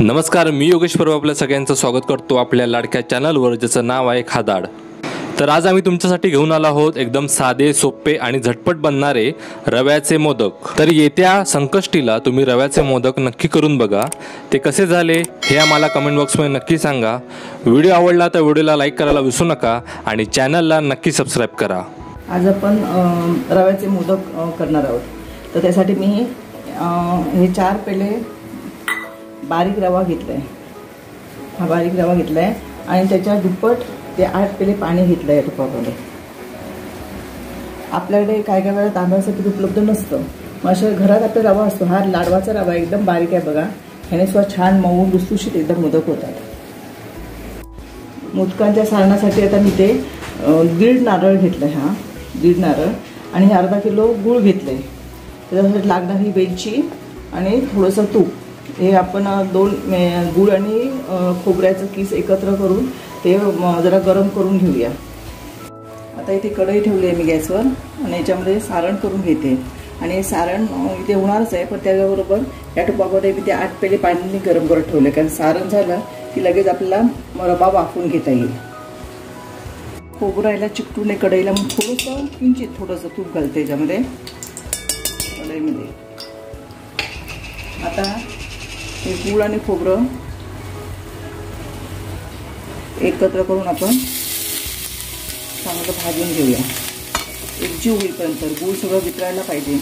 नमस्कार, मी योगेश परब आपल्या सगळ्यांचं स्वागत करतो आपल्या लाडक्या चॅनलवर, ज्याचं नाव आहे खादाड। तर आज आम्ही तुमच्यासाठी घेऊन आलो आहोत एकदम साधे, सोपे आणि झटपट बनणारे रव्याचे मोदक। तर येत्या संकष्टीला तुम्ही रव्याचे मोदक नक्की करून बघा। ते कसे झाले हे आम्हाला कमेंट बॉक्समध्ये नक्की सांगा। व्हिडिओ आवडला तर व्हिडिओला लाईक करायला विसरू नका आणि चॅनलला नक्की सबस्क्राईब करा। आज आपण रव्याचे मोदक करणार आहोत। तर त्यासाठी मी हे 4 पेले बारीक रवा घेतलाय। हा बारीक रवा घेतलाय आणि त्याच्या दुप्पट ते 8 पेले पाणी घेतलंय तुपामध्ये। आपल्याकडे काय काय वेळा तांदळाचं पीठ उपलब्ध नसतं, मग अशा घरात आपला रवा असतो। हा लाडवाचा रवा एकदम बारीक आहे बघा। ह्याने सुद्धा छान मऊ लुसलुशीत एकदम मोदक होतात। मोदकांच्या सारणासाठी आता मी ते 1.5 नारळ घेतलाय। हा 1.5 नारळ आणि अर्धा किलो गूळ घेतले। त्याच्यासाठी लागणारी वेलची आणि थोडंसं तूप, हे आपण 2 गूळ आणि खोबऱ्याचं किस एकत्र करून ते जरा गरम करून घेऊया। आता इथे कढई ठेवली आहे मी गॅसवर आणि याच्यामध्ये सारण करून घेते। आणि सारण इथे होणारच आहे, पण त्याबरोबर या तुपामध्ये मी ते 8 पेले पाणी गरम करत ठेवले, कारण सारण झालं की लगेच आपल्याला रवा वाफवून घेता येईल। खोबरं याला चिकटून कढईला मग थोडंसं किंचित थोडंसं तूप घालते याच्यामध्ये कढईमध्ये। आता हे गूळ आणि खोबरं एकत्र करून आपण चांगलं भाजून घेऊया, एकजीव होईपर्यंत। गूळ सगळं वितळायला पाहिजे।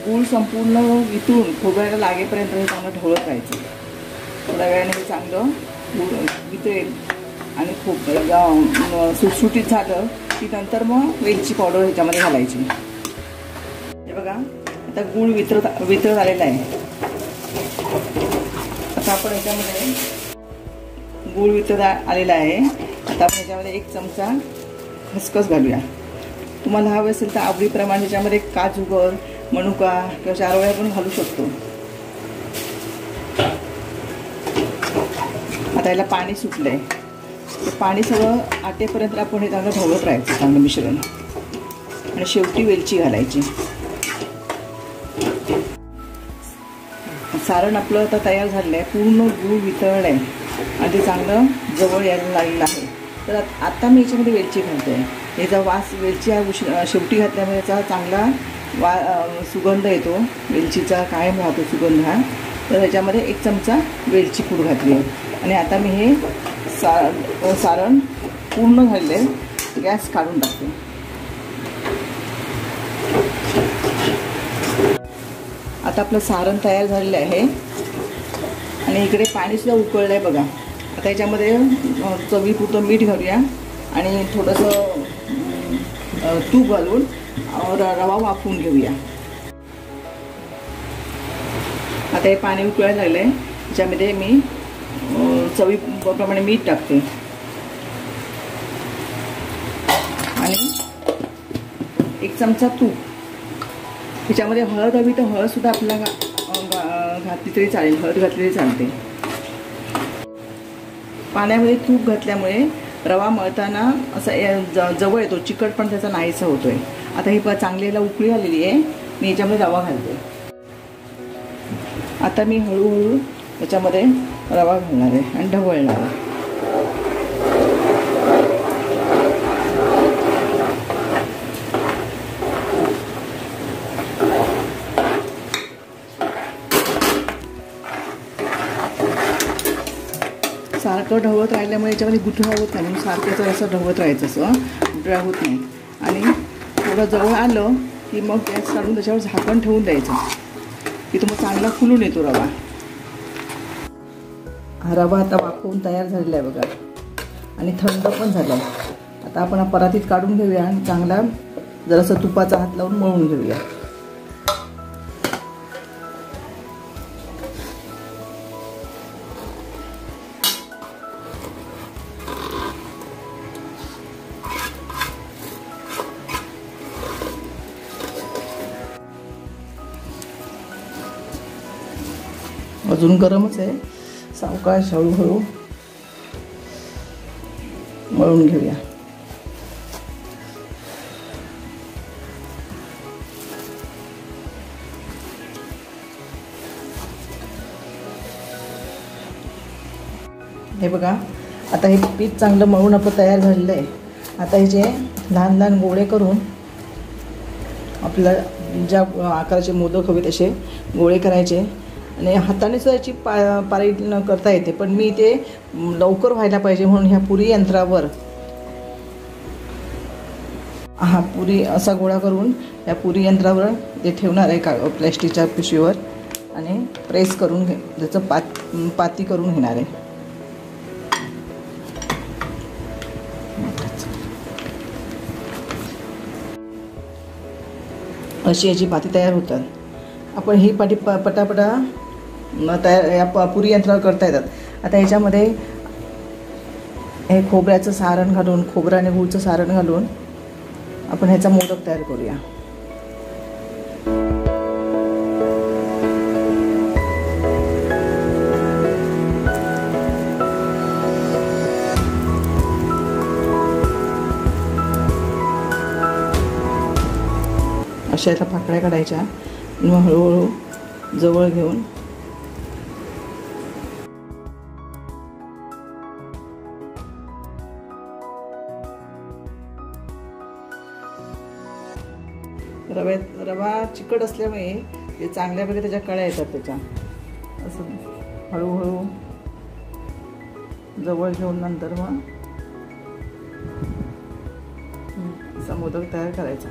गूळ संपूर्ण वितळून खोबऱ्याला लागेपर्यंत हे चांगलं ढवळत राहायचं। थोड्या वेळाने हे चांगलं गूळ वितळेल आणि खोबरं सुटसुटीत झालं की नंतर मग वेलची पावडर ह्याच्यामध्ये घालायची। हे बघा, आता गूळ वितळत आलेला आहे। आता आपण ह्याच्यामध्ये गूळ वितळत आलेला आहे। आता आपण ह्याच्यामध्ये 1 चमचा खसखस घालूया। तुम्हाला हवे असेल तर आवडीप्रमाणे ह्याच्यामध्ये काजूगर, मनुका किंवा चारोळ्या पण घालू शकतो। आता याला पाणी सुटलंय, ते पाणी सगळं आटेपर्यंत आपण हे चांगलं ढवळत राहायचं चांगलं मिश्रण, आणि शेवटी वेलची घालायची। सारण आपलं आता तयार झालेलं आहे, पूर्ण गूळ वितळलं आहे आणि ते चांगलं जवळ यायला लागलेलं आहे। तर आता मी याच्यामध्ये वेलची घालते। याचा वास, वेलची शेवटी घातल्यामुळे याचा चांगला सुगंध येतो, वेलचीचा कायम राहतो सुगंध हा। तर याच्यामध्ये 1 चमचा वेलची पूड घातली आहे आणि आता मी हे सारण पूर्ण घालले, गॅस काढून टाकते। आता आपलं सारण तयार झालेलं आहे आणि इकडे पाणीसुद्धा उकळलं आहे बघा। आता याच्यामध्ये चवीपुरतं मीठ घालूया आणि थोडंसं तूप घालून रवा वाफवून घेऊया। आता हे पाणी उकळायला लागलं आहे, त्याच्यामध्ये मी चवीप्रमाणे मीठ टाकते आणि 1 चमचा तूप। त्याच्यामध्ये हळद हवी तर हळदसुद्धा आपल्याला घातली तरी चालेल, हळद घातली तरी चालते। पाण्यामध्ये तूप घातल्यामुळे रवा मळताना असा जवळ येतो, चिकट पण त्याचा नाहीसा होतोय। आता ही चांगलीला उकळी आलेली आहे, मी याच्यामध्ये रवा घालते। आता मी हळूहळू याच्यामध्ये रवा घालणार आहे आणि ढवळणार आहे। सारखं ढवळत राहिल्यामुळे याच्यामध्ये गुठळा होत नाही, म्हणून सारखं असं ढवळत राहायचं, असं गुठळा होत नाही। आणि थोडं जवळ आलं की मग गॅस काढून त्याच्यावर झाकण ठेवून द्यायचं की तो मग चांगला फुलून येतो रवा। हा रवा आता वाफवून तयार झालेला आहे बघा आणि थंड पण झाला आहे। आता आपण हा परातीत काढून घेऊया आणि चांगला जरासं तुपाचा हात लावून मळून घेऊया। अजून गरमच आहे. सावकाश हळूहळू मळून घेऊया. हे बघा, आता हे पीठ चांगलं मळून आपलं तयार झालेलं आहे. आता ह्याचे लहान लहान गोळे करून आपल्याला ज्या आकाराचे मोदक हवे तसे गोळे करायचे आणि हाताने सुद्धा याची पारी करता येते, पण मी ते लवकर व्हायला पाहिजे म्हणून ह्या पुरी यंत्रावर पुरी असा गोळा करून या पुरी यंत्रावर ते ठेवणार आहे प्लॅस्टिकच्या पिशवीवर आणि प्रेस करून त्याचं पाती करून घेणार आहे. अशी याची पाती तयार होतात. आपण ही पाटी पटापटा तयार या पुरी यंत्रावर करता येतात. आता याच्यामध्ये हे खोबऱ्याचं सारण घालून, खोबरं आणि गूळचं सारण घालून आपण ह्याचा मोदक तयार करूया. अशा याला पाकळ्या काढायच्या आणि मग हळूहळू जवळ घेऊन रवा चिकट असल्यामुळे ते चांगल्यापैकी त्याच्या कळ्या येतात. त्याच्या असं हळूहळू जवळ घेऊन नंतर मग असा मोदक तयार करायचा.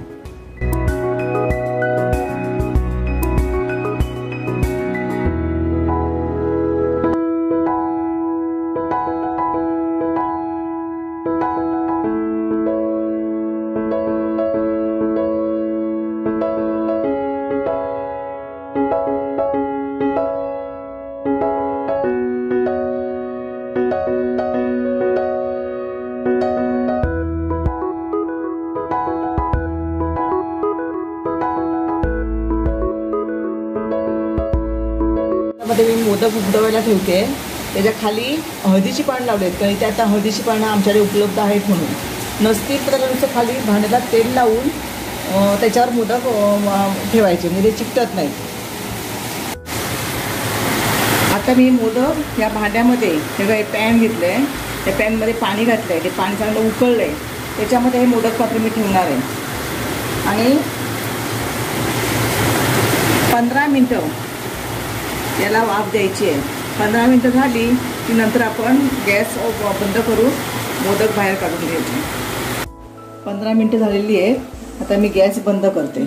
मध्ये मी मोदक उकडवायला ठेवते. त्याच्या खाली हळदीची पानं लावली आहेत, कारण ते आता हळदीची पानं आमच्याकडे उपलब्ध आहेत म्हणून. नसतील तर त्याला नुसतं खाली भांड्याला तेल लावून त्याच्यावर मोदक ठेवायचे, म्हणजे ते चिकटत नाही. आता मी मोदक या भांड्यामध्ये हे पॅन घेतलं आहे, त्या पॅनमध्ये पाणी घातलं आहे, ते पाणी चांगलं उकळलं आहे, त्याच्यामध्ये हे मोदक पात्र मी ठेवणार आहे आणि 15 मिनटं याला वाफ द्यायची आहे. 15 मिनटं झाली की नंतर आपण गॅस बंद करून मोदक बाहेर काढून घ्यायचे. 15 मिनटं झालेली आहे. आता मी गॅस बंद करते.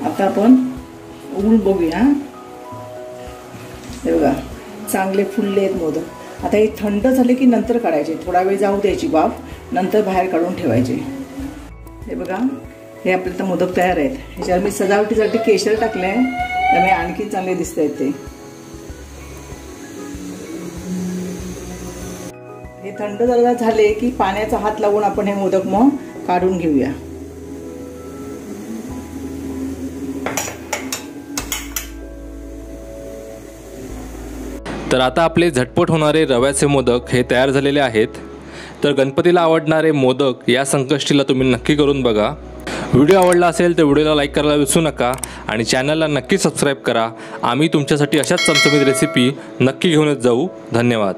आता आपण उघडून बघूया. हे बघा, चांगले फुलले आहेत मोदक. आता हे थंड झाले की नंतर काढायचे, थोडा वेळ जाऊ द्यायची वाफ, नंतर बाहेर काढून ठेवायचे. हे बघा, हे आपले तर मोदक तयार आहेत. ह्याच्यावर मी सजावटीसाठी केशर टाकले आहे, त्यामुळे आणखी चांगले दिसत आहेत ते. हे थंड झाले की पाण्याचा हात लावून आपण हे मोदक मग काढून घेऊया. तर आता आपले झटपट होणारे रव्याचे मोदक हे तयार झालेले आहेत. तर गणपतीला आवडणारे मोदक या संकष्टीला तुम्ही नक्की करून बघा. व्हिडिओ आवडला असेल तर व्हिडिओला लाईक करायला विसरू नका आणि चॅनलला नक्की सबस्क्राईब करा. आम्ही तुमच्यासाठी अशाच चमचमीत रेसिपी नक्की घेऊनच जाऊ. धन्यवाद.